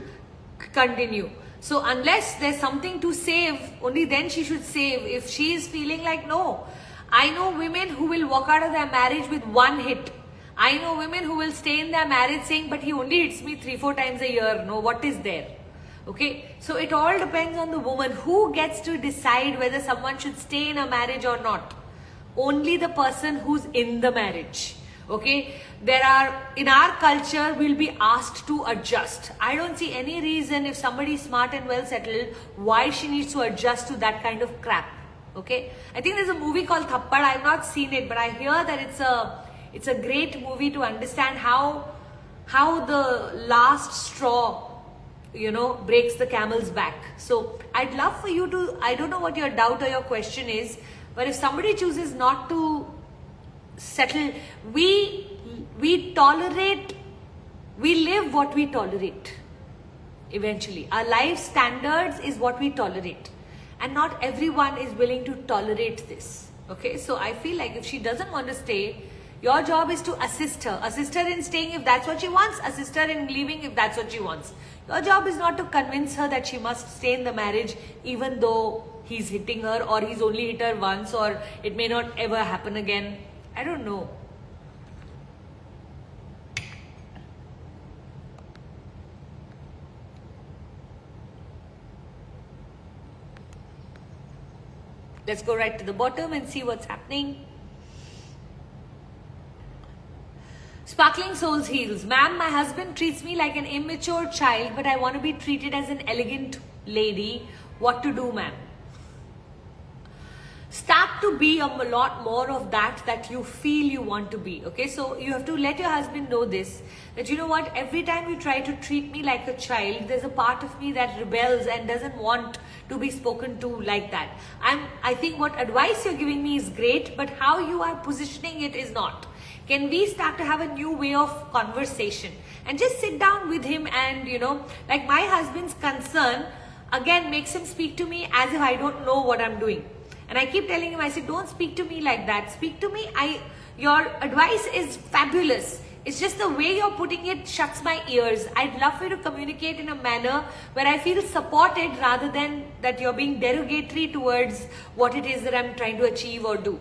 continue. So unless there's something to save, only then she should save. If she is feeling like, no, I know women who will walk out of their marriage with one hit. I know women who will stay in their marriage saying, but he only hits me 3-4 times a year. No, what is there? Okay, so it all depends on the woman. Who gets to decide whether someone should stay in a marriage or not? Only the person who's in the marriage. Okay, in our culture, we'll be asked to adjust. I don't see any reason if somebody is smart and well settled, why she needs to adjust to that kind of crap. Okay, I think there's a movie called Thappad. I've not seen it, but I hear that it's a great movie to understand how the last straw, breaks the camel's back. So I'd love for you to, I don't know what your doubt or your question is, but if somebody chooses not to settle, we live what we tolerate. Eventually, our life standards is what we tolerate, and not everyone is willing to tolerate this. Okay, so I feel like if she doesn't want to stay, your job is to assist her in staying if that's what she wants, assist her in leaving if that's what she wants. Your job is not to convince her that she must stay in the marriage even though he's hitting her, or he's only hit her once, or it may not ever happen again. I don't know. Let's go right to the bottom and see what's happening. Sparkling Souls Heals. Ma'am, my husband treats me like an immature child, but I want to be treated as an elegant lady. What to do, ma'am? Start to be a lot more of that you feel you want to be. Okay, so you have to let your husband know this, that you know what, every time you try to treat me like a child, there's a part of me that rebels and doesn't want to be spoken to like that. I think what advice you're giving me is great, but how you are positioning it is not. Can we start to have a new way of conversation and just sit down with him and, like my husband's concern again makes him speak to me as if I don't know what I'm doing. And I keep telling him, I said, don't speak to me like that. Speak to me. Your advice is fabulous. It's just the way you're putting it shuts my ears. I'd love for you to communicate in a manner where I feel supported rather than that you're being derogatory towards what it is that I'm trying to achieve or do.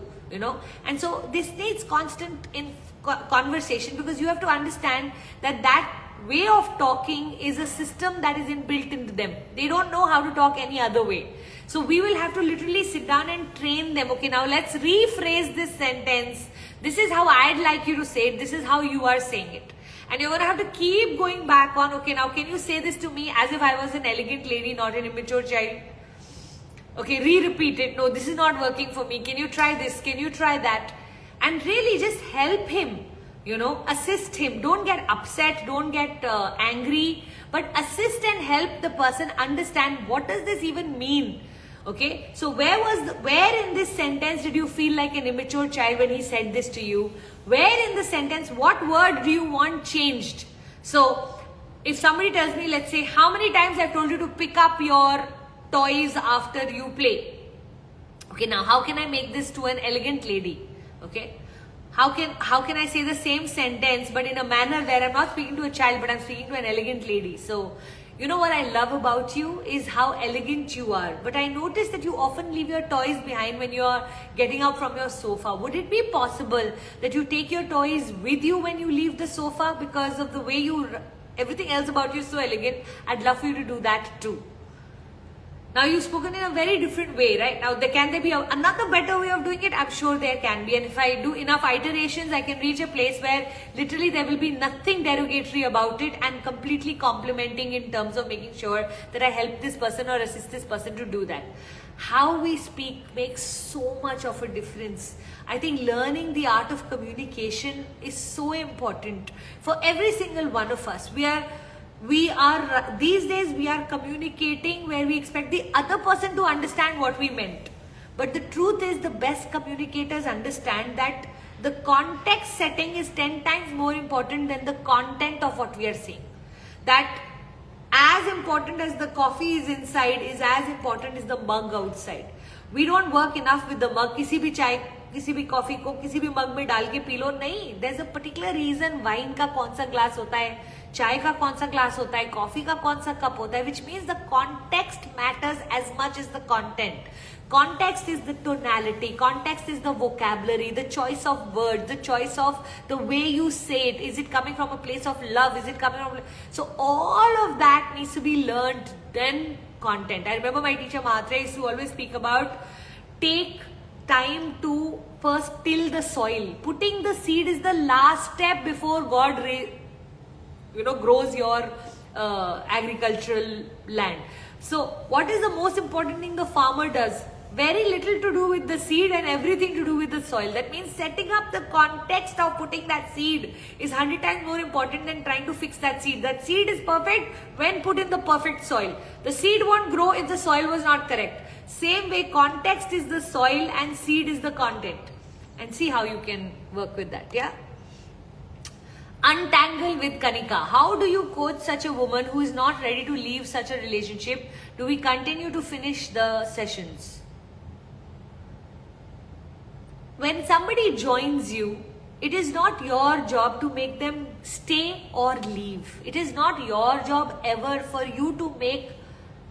And so this needs constant conversation, because you have to understand that way of talking is a system that is inbuilt into them. They don't know how to talk any other way. So we will have to literally sit down and train them. Okay, now let's rephrase this sentence. This is how I'd like you to say it. This is how you are saying it. And you're going to have to keep going back on, okay, now can you say this to me as if I was an elegant lady, not an immature child? Okay, re-repeat it. No, this is not working for me. Can you try this? Can you try that? And really just help him, assist him. Don't get upset. Don't get angry. But assist and help the person understand, what does this even mean? Okay, so where in this sentence did you feel like an immature child when he said this to you? Where in the sentence, what word do you want changed? So if somebody tells me, let's say, how many times I've told you to pick up your toys after you play. Okay, now how can I make this to an elegant lady? Okay, how can I say the same sentence but in a manner where I'm not speaking to a child but I'm speaking to an elegant lady? So you know what I love about you is how elegant you are. But I notice that you often leave your toys behind when you are getting up from your sofa. Would it be possible that you take your toys with you when you leave the sofa? Because of the way everything else about you is so elegant, I'd love for you to do that too. Now you've spoken in a very different way, right? Now can there be another better way of doing it? I'm sure there can be. And if I do enough iterations, I can reach a place where literally there will be nothing derogatory about it and completely complimenting in terms of making sure that I help this person or assist this person to do that. How we speak makes so much of a difference. I think learning the art of communication is so important for every single one of us. These days we are communicating where we expect the other person to understand what we meant. But the truth is the best communicators understand that the context setting is 10 times more important than the content of what we are saying. That as important as the coffee is inside is as important as the mug outside. We don't work enough with the mug. किसी भी चाय, किसी भी coffee को किसी भी मग में डाल के पी लो, नहीं. There's a particular reason wine का कौन सा ग्लास होता है, चाय का कौन सा ग्लास होता है, कॉफी का कौन सा कप होता है, which means the context matters as much as the content. Context is the tonality, context is the vocabulary, the choice of words, the choice of the way you say it. Is it coming from a place of love? Is it coming from... So all of that needs to be learned, then content. I remember my teacher Matra used to always speak about take time to first till the soil. Putting the seed is the last step before God grows your agricultural land. So what is the most important thing the farmer does? Very little to do with the seed and everything to do with the soil. That means setting up the context of putting that seed is 100 times more important than trying to fix that seed. That seed is perfect when put in the perfect soil. The seed won't grow if the soil was not correct. Same way, context is the soil and seed is the content. And see how you can work with that, yeah? Untangle with Kanika. How do you coach such a woman who is not ready to leave such a relationship? Do we continue to finish the sessions? When somebody joins you, it is not your job to make them stay or leave. It is not your job ever for you to make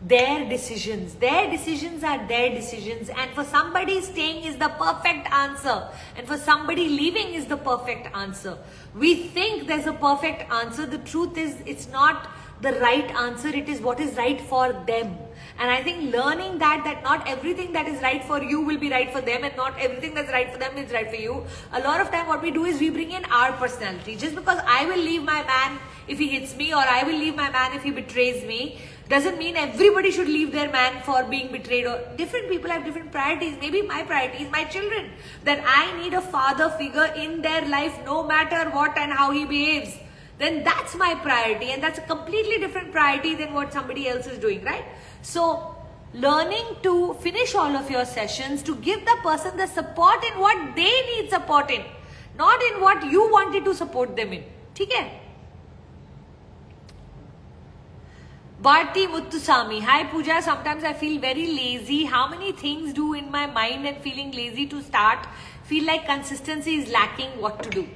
their decisions. Their decisions are their decisions, and for somebody staying is the perfect answer, and for somebody leaving is the perfect answer. We think there's a perfect answer. The truth is it's not the right answer. It is what is right for them. And I think learning that not everything that is right for you will be right for them, and not everything that's right for them is right for you. A lot of time what we do is we bring in our personality. Just because I will leave my man if he hits me, or I will leave my man if he betrays me, doesn't mean everybody should leave their man for being betrayed. Or different people have different priorities. Maybe my priority is my children. Then I need a father figure in their life no matter what and how he behaves. Then that's my priority, and that's a completely different priority than what somebody else is doing, right? So learning to finish all of your sessions, to give the person the support in what they need support in, not in what you wanted to support them in. ठीक है? Bharti Muttusamy. Hi Pooja, sometimes I feel very lazy. How many things do in my mind and feeling lazy to start? Feel like consistency is lacking. What to do?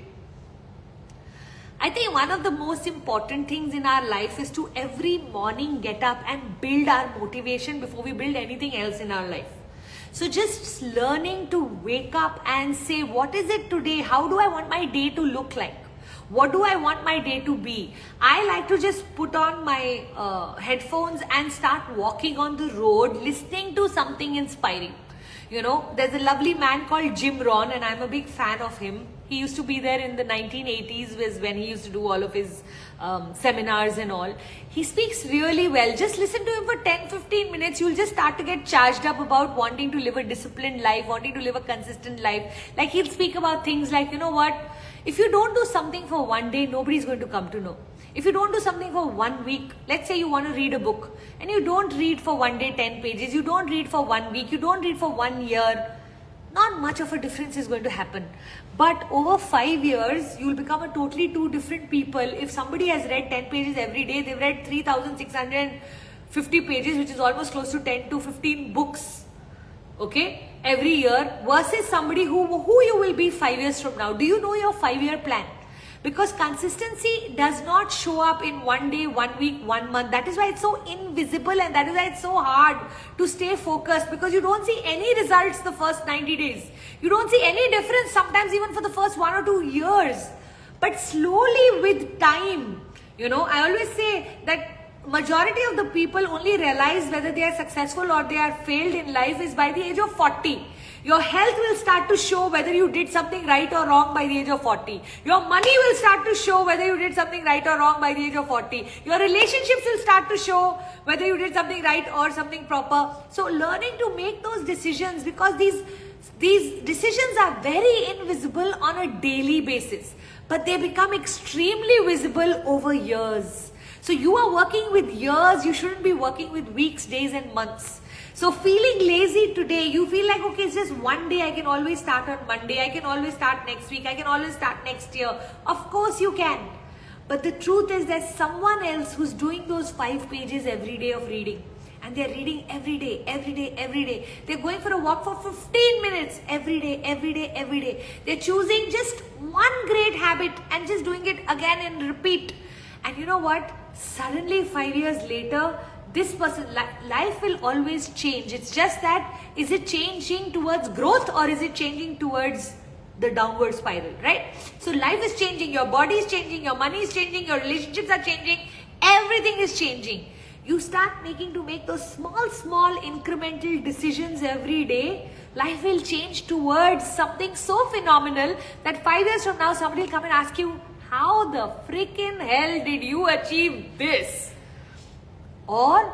I think one of the most important things in our life is to every morning get up and build our motivation before we build anything else in our life. So just learning to wake up and say, what is it today? How do I want my day to look like? What do I want my day to be? I like to just put on my headphones and start walking on the road, listening to something inspiring. You know, there's a lovely man called Jim Rohn, and I'm a big fan of him. He used to be there in the 1980s was when he used to do all of his seminars and all. He speaks really well. Just listen to him for 10-15 minutes. You'll just start to get charged up about wanting to live a disciplined life, wanting to live a consistent life. Like he'll speak about things like, you know what? If you don't do something for one day, nobody's going to come to know. If you don't do something for 1 week, let's say you want to read a book and you don't read for one day 10 pages, you don't read for 1 week, you don't read for 1 year, not much of a difference is going to happen. But over 5 years, you will become a totally two different people. If somebody has read 10 pages every day, they've read 3,650 pages, which is almost close to 10 to 15 books. Okay? every year versus somebody who you will be 5 years from now. Do you know your 5-year plan? Because consistency does not show up in 1 day, 1 week, 1 month. That is why it's so invisible, and that is why it's so hard to stay focused, because you don't see any results the first 90 days. You don't see any difference sometimes even for the first 1 or 2 years. But slowly with time, I always say that majority of the people only realize whether they are successful or they are failed in life is by the age of 40. Your health will start to show whether you did something right or wrong by the age of 40. Your money will start to show whether you did something right or wrong by the age of 40. Your relationships will start to show whether you did something right or something proper. So learning to make those decisions, because these decisions are very invisible on a daily basis, but they become extremely visible over years. So you are working with years, you shouldn't be working with weeks, days and months. So feeling lazy today, you feel like, okay, it's just 1 day, I can always start on Monday, I can always start next week, I can always start next year. Of course you can. But the truth is there's someone else who's doing those 5 pages every day of reading. And they're reading every day, every day, every day. They're going for a walk for 15 minutes every day, every day, every day. They're choosing just one great habit and just doing it again and repeat. And you know what? Suddenly 5 years later, this person, life will always change. It's just that, is it changing towards growth or is it changing towards the downward spiral, right? So life is changing, your body is changing, your money is changing, your relationships are changing, everything is changing. You start to make those small incremental decisions every day. Life will change towards something so phenomenal that 5 years from now, somebody will come and ask you, how the freaking hell did you achieve this? Or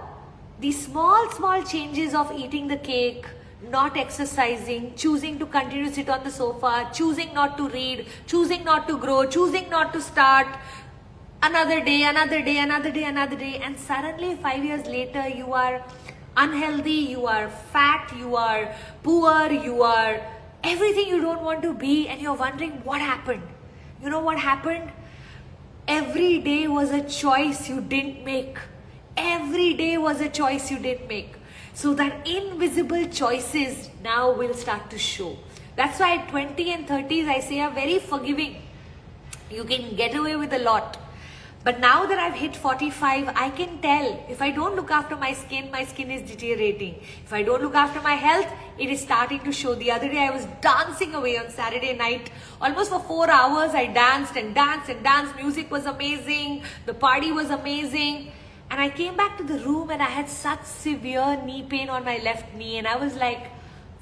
these small changes of eating the cake, not exercising, choosing to continue to sit on the sofa, choosing not to read, choosing not to grow, choosing not to start. Another day, and suddenly 5 years later, you are unhealthy, you are fat, you are poor, you are everything you don't want to be, and you're wondering what happened. You know what happened? Every day was a choice you didn't make. Every day was a choice you didn't make. So that invisible choices now will start to show. That's why 20 and 30s, I say, are very forgiving. You can get away with a lot. But now that I've hit 45, I can tell if I don't look after my skin is deteriorating. If I don't look after my health, it is starting to show. The other day I was dancing away on Saturday night. Almost for 4 hours I danced and danced and danced. Music was amazing. The party was amazing. And I came back to the room and I had such severe knee pain on my left knee. And I was like,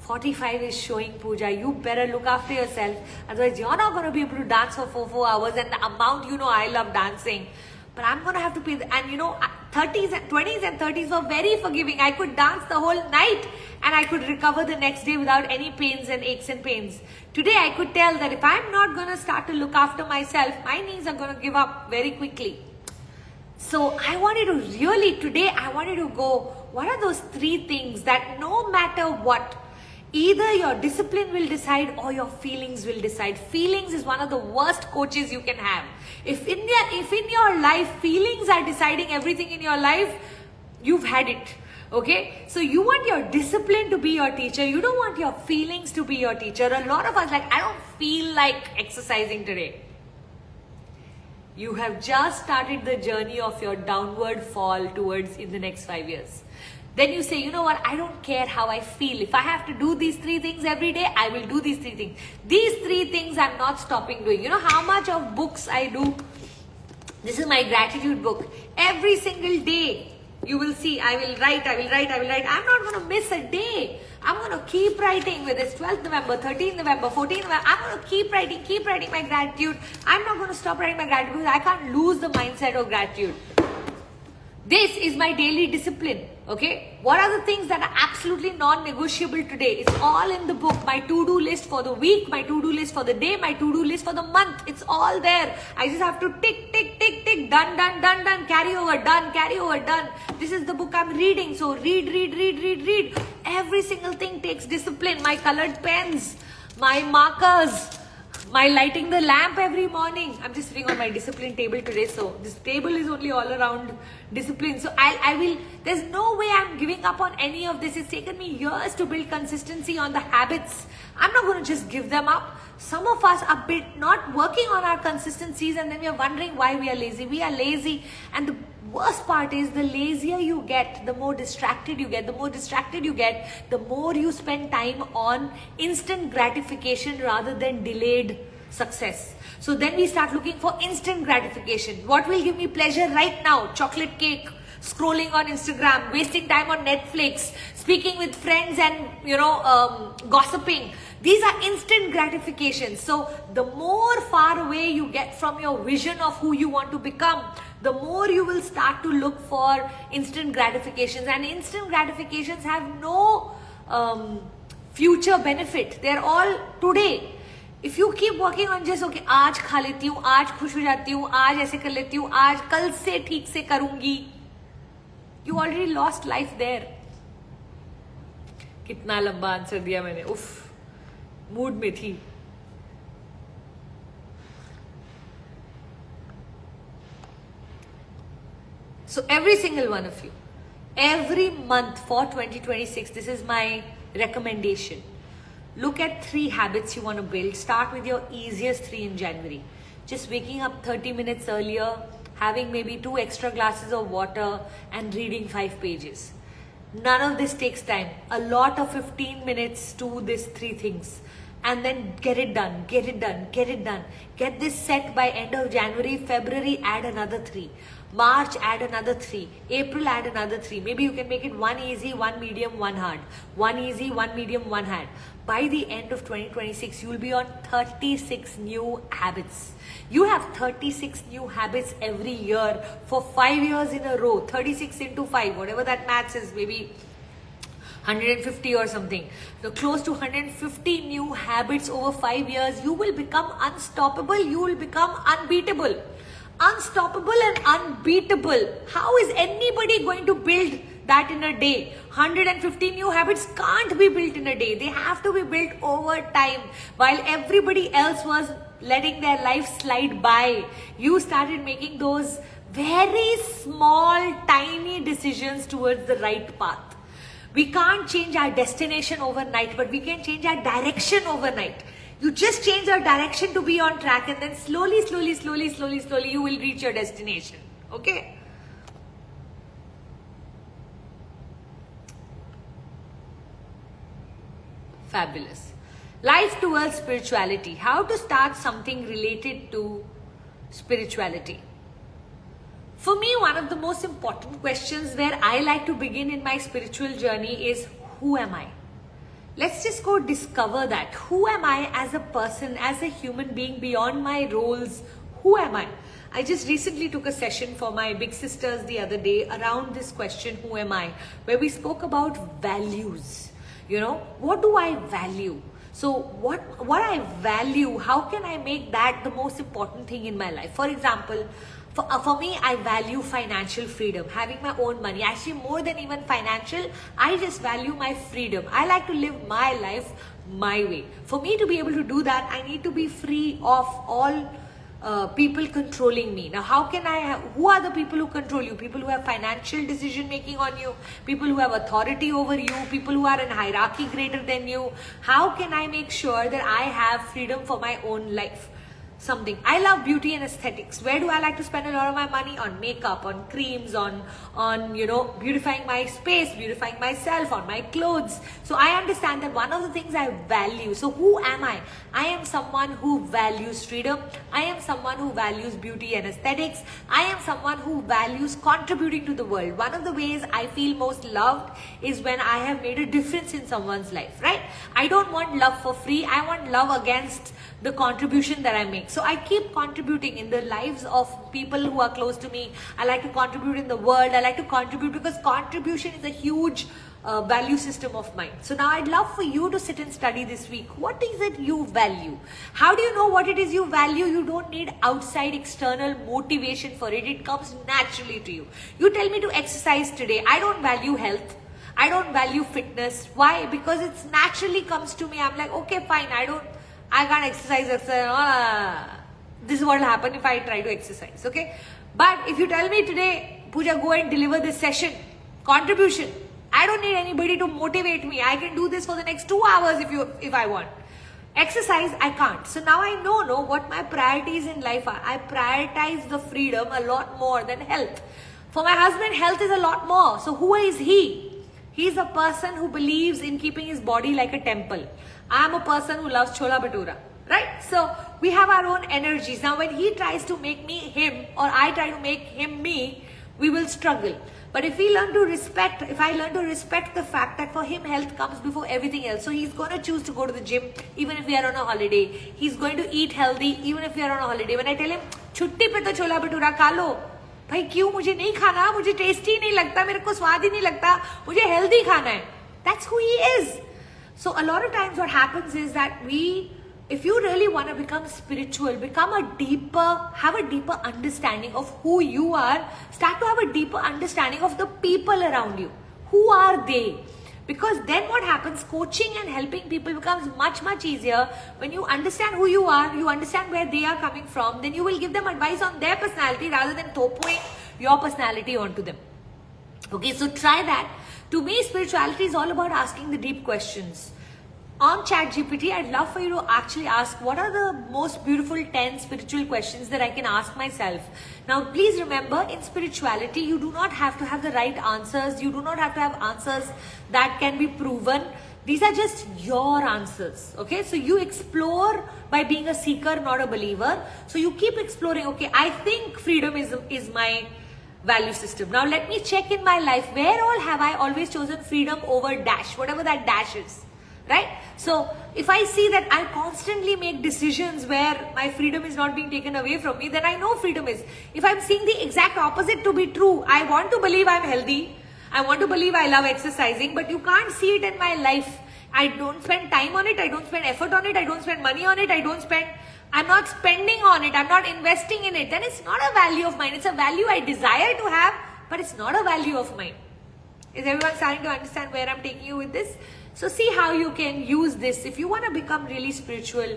45 is showing, Pooja. You better look after yourself. Otherwise, you're not going to be able to dance for 4 hours. And the amount, I love dancing. But I'm going to have to pay. And 30s and 20s and 30s were very forgiving. I could dance the whole night and I could recover the next day without any pains and aches and pains. Today, I could tell that if I'm not going to start to look after myself, my knees are going to give up very quickly. So I wanted to go, what are those 3 things that no matter what, either your discipline will decide or your feelings will decide. Feelings is one of the worst coaches you can have. If in your life, feelings are deciding everything in your life, you've had it. Okay? So you want your discipline to be your teacher. You don't want your feelings to be your teacher. A lot of us I don't feel like exercising today. You have just started the journey of your downward fall towards in the next 5 years. Then you say, you know what, I don't care how I feel. If I have to do these 3 things every day, I will do these 3 things. These 3 things I'm not stopping doing. You know how much of books I do? This is my gratitude book. Every single day, you will see, I will write. I'm not going to miss a day. I'm going to keep writing, whether it's 12th November, 13th November, 14th November. I'm going to keep writing my gratitude. I'm not going to stop writing my gratitude because I can't lose the mindset of gratitude. This is my daily discipline. Okay, what are the things that are absolutely non-negotiable today? It's all in the book. My to-do list for the week, my to-do list for the day, my to-do list for the month. It's all there. I just have to tick, done, carry over, done. This is the book I'm reading. So read. Every single thing takes discipline. My colored pens, my markers, my lighting the lamp every morning. I'm just sitting on my discipline table today, so this table is only all around discipline. So I will, there's no way I'm giving up on any of this. It's taken me years to build consistency on the habits. I'm not going to just give them up. Some of us are not working on our consistencies, and then we are wondering why we are lazy. We are lazy, and the worst part is, the lazier you get, the more distracted you get. The more distracted you get, the more you spend time on instant gratification rather than delayed success. So then we start looking for instant gratification. What will give me pleasure right now? Chocolate cake, scrolling on Instagram, wasting time on Netflix, speaking with friends, and gossiping. These are instant gratifications. So the more far away you get from your vision of who you want to become, the more you will start to look for instant gratifications. And instant gratifications have no future benefit. They're all today. If you keep working on just, okay, आज खा लेती हूँ, आज खुश हो जाती हूँ, आज ऐसे कर लेती हूँ, आज कल से ठीक से करूंगी, you already lost life there. कितना लंबा आंसर दिया मैंने, उफ, मूड में थी. So every single one of you, every month for 2026, this is my recommendation. Look at 3 habits you want to build. Start with your easiest 3 in January. Just waking up 30 minutes earlier, having maybe 2 extra glasses of water, and reading 5 pages. None of this takes time. A lot of 15 minutes to these 3 things. And then get it done, get it done, get it done. Get this set by end of January. February, add another 3. March, add another 3. April, add another 3. Maybe you can make it 1 easy, 1 medium, 1 hard. 1 easy, 1 medium, 1 hard. By the end of 2026, you will be on 36 new habits. You have 36 new habits every year for 5 years in a row. 36 into 5, whatever that maths is, maybe 150 or something. So close to 150 new habits over 5 years. You will become unstoppable. You will become unbeatable. Unstoppable and unbeatable. How is anybody going to build that in a day? 150 new habits can't be built in a day. They have to be built over time. While everybody else was letting their life slide by, you started making those very small, tiny decisions towards the right path. We can't change our destination overnight, but we can change our direction overnight. You just change your direction to be on track, and then slowly, you will reach your destination. Okay? Fabulous. Life towards spirituality. How to start something related to spirituality. For me, one of the most important questions where I like to begin in my spiritual journey is, who am I? Let's just go discover that. Who am I as a person, as a human being, beyond my roles? Who am I? I just recently took a session for my big sisters the other day around this question, who am I? Where we spoke about values. You know, what do I value? So what I value, how can I make that the most important thing in my life? For example, for me, I value financial freedom, having my own money. Actually, more than even financial, I just value my freedom. I like to live my life my way. For me to be able to do that, I need to be free of all people controlling me. Now, who are the people who control you? People who have financial decision making on you, people who have authority over you, people who are in hierarchy greater than you. How can I make sure that I have freedom for my own life? Something. I love beauty and aesthetics. Where do I like to spend a lot of my money? On makeup, on creams, on beautifying my space, beautifying myself, on my clothes. So I understand that one of the things I value. So who am I? I am someone who values freedom. I am someone who values beauty and aesthetics. I am someone who values contributing to the world. One of the ways I feel most loved is when I have made a difference in someone's life, right? I don't want love for free. I want love against the contribution that I make. So I keep contributing in the lives of people who are close to me. I like to contribute in the world. I like to contribute because contribution is a huge value system of mine. So now I'd love for you to sit and study this week. What is it you value? How do you know what it is you value? You don't need outside external motivation for it. It comes naturally to you. You tell me to exercise today. I don't value health. I don't value fitness. Why? Because it naturally comes to me. I'm like, okay, fine. I can't exercise. This is what will happen if I try to exercise, okay? But if you tell me today, Pooja, go and deliver this session, contribution, I don't need anybody to motivate me. I can do this for the next 2 hours if I want. Exercise, I can't. So now I know what my priorities in life are. I prioritize the freedom a lot more than health. For my husband, health is a lot more. So who is he? He's a person who believes in keeping his body like a temple. I'm a person who loves chola bhatura, right? So we have our own energies. Now when he tries to make me him or I try to make him me, we will struggle. But if I learn to respect the fact that for him health comes before everything else. So he's going to choose to go to the gym even if we are on a holiday. He's going to eat healthy even if we are on a holiday. When I tell him, छुट्टी पे तो छोला भटूरा खा लो, भाई क्यों मुझे नहीं खाना, मुझे टेस्टी नहीं लगता, मेरे को स्वाद ही नहीं लगता, मुझे हेल्दी खाना है. That's who he is. So a lot of times what happens is that if you really want to become spiritual, have a deeper understanding of who you are, start to have a deeper understanding of the people around you. Who are they? Because then what happens, coaching and helping people becomes much, much easier. When you understand who you are, you understand where they are coming from, then you will give them advice on their personality rather than throwing your personality onto them. Okay, so try that. To me, spirituality is all about asking the deep questions. On ChatGPT, I'd love for you to actually ask what are the most beautiful 10 spiritual questions that I can ask myself. Now, please remember, in spirituality, you do not have to have the right answers. You do not have to have answers that can be proven. These are just your answers. Okay, so you explore by being a seeker, not a believer. So you keep exploring. Okay, I think freedom is my value system. Now, let me check in my life. Where all have I always chosen freedom over dash, whatever that dash is? Right? So if I see that I constantly make decisions where my freedom is not being taken away from me, then I know freedom is. If I'm seeing the exact opposite to be true, I want to believe I'm healthy. I want to believe I love exercising, but you can't see it in my life. I don't spend time on it. I don't spend effort on it. I don't spend money on it. I'm not spending on it. I'm not investing in it. Then it's not a value of mine. It's a value I desire to have, but it's not a value of mine. Is everyone starting to understand where I'm taking you with this? So see how you can use this. If you want to become really spiritual,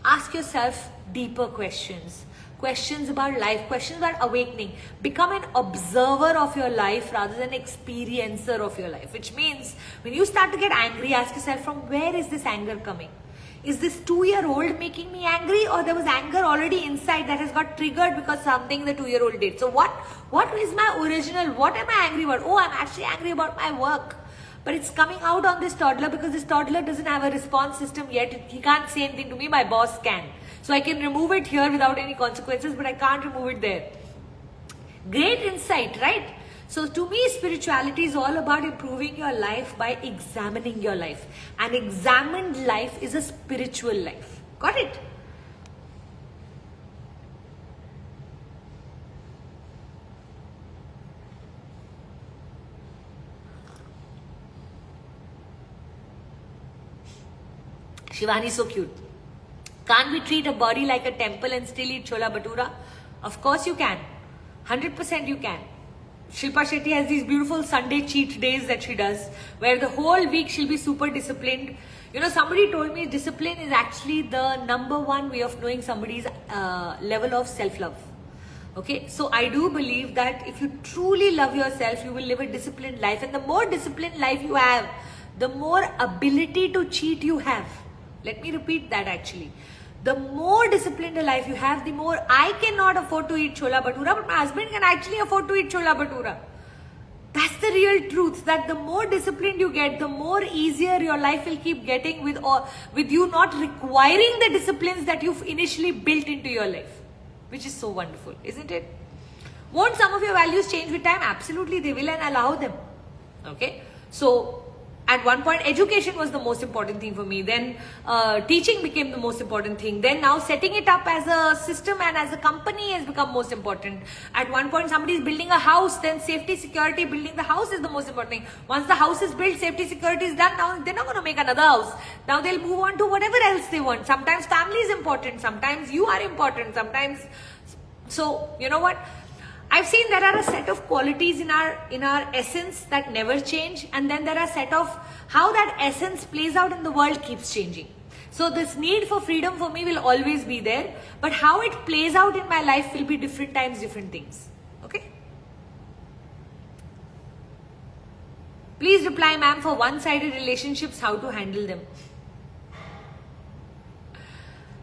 ask yourself deeper questions. Questions about life, questions about awakening. Become an observer of your life rather than experiencer of your life. Which means when you start to get angry, ask yourself, from where is this anger coming? Is this 2-year-old making me angry, or there was anger already inside that has got triggered because something the 2-year-old did? So what is my original? What am I angry about? Oh, I'm actually angry about my work. But it's coming out on this toddler because this toddler doesn't have a response system yet. He can't say anything to me. My boss can. So I can remove it here without any consequences, but I can't remove it there. Great insight, right? So to me, spirituality is all about improving your life by examining your life. An examined life is a spiritual life. Got it? Shivani is so cute. Can't we treat a body like a temple and still eat chola bhatura? Of course you can. 100% you can. Shilpa Shetty has these beautiful Sunday cheat days that she does, where the whole week she'll be super disciplined. You know, somebody told me discipline is actually the #1 way of knowing somebody's level of self-love. Okay, so I do believe that if you truly love yourself, you will live a disciplined life. And the more disciplined life you have, the more ability to cheat you have. Let me repeat that actually. The more disciplined a life you have, the more I cannot afford to eat chola bhatura, but my husband can actually afford to eat chola bhatura. That's the real truth, that the more disciplined you get, the more easier your life will keep getting with you not requiring the disciplines that you've initially built into your life, which is so wonderful, isn't it? Won't some of your values change with time? Absolutely, they will, and allow them. Okay, so at one point, education was the most important thing for me. Then teaching became the most important thing. Then now setting it up as a system and as a company has become most important. At one point, somebody is building a house, then safety, security, building the house is the most important thing. Once the house is built, safety, security is done, now they're not going to make another house. Now they'll move on to whatever else they want. Sometimes family is important. Sometimes you are important. Sometimes, so you know what? I've seen there are a set of qualities in our essence that never change, and then there are a set of how that essence plays out in the world keeps changing. So this need for freedom for me will always be there, but how it plays out in my life will be different times, different things. Okay? Please reply, ma'am, for one-sided relationships, how to handle them.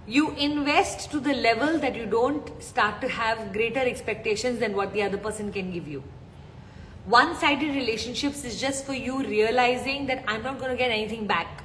You invest to the level that you don't start to have greater expectations than what the other person can give you. One-sided relationships is just for you realizing that I'm not going to get anything back.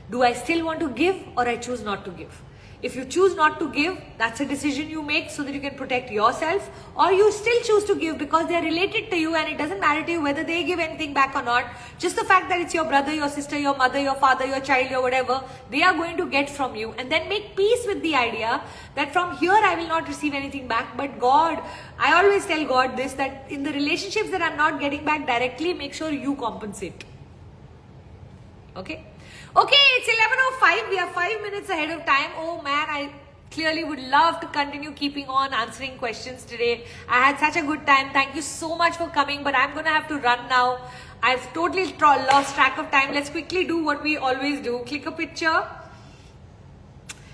Do I still want to give, or I choose not to give? If you choose not to give, that's a decision you make so that you can protect yourself, or you still choose to give because they're related to you and it doesn't matter to you whether they give anything back or not. Just the fact that it's your brother, your sister, your mother, your father, your child, or whatever, they are going to get from you, and then make peace with the idea that from here I will not receive anything back, but God, I always tell God this, that in the relationships that I'm not getting back directly, make sure you compensate. Okay? Okay, it's 11:05. We are 5 minutes ahead of time. Oh man, I clearly would love to continue keeping on answering questions today. I had such a good time. Thank you so much for coming, but I'm going to have to run now. I've totally lost track of time. Let's quickly do what we always do. Click a picture,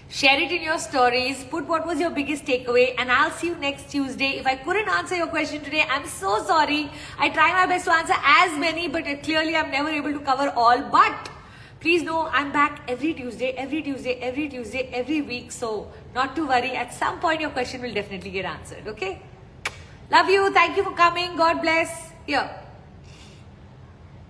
share it in your stories, put what was your biggest takeaway, and I'll see you next Tuesday. If I couldn't answer your question today, I'm so sorry. I try my best to answer as many, but clearly I'm never able to cover all. But please know I'm back every Tuesday, every week. So not to worry. At some point, your question will definitely get answered. Okay? Love you. Thank you for coming. God bless. Here.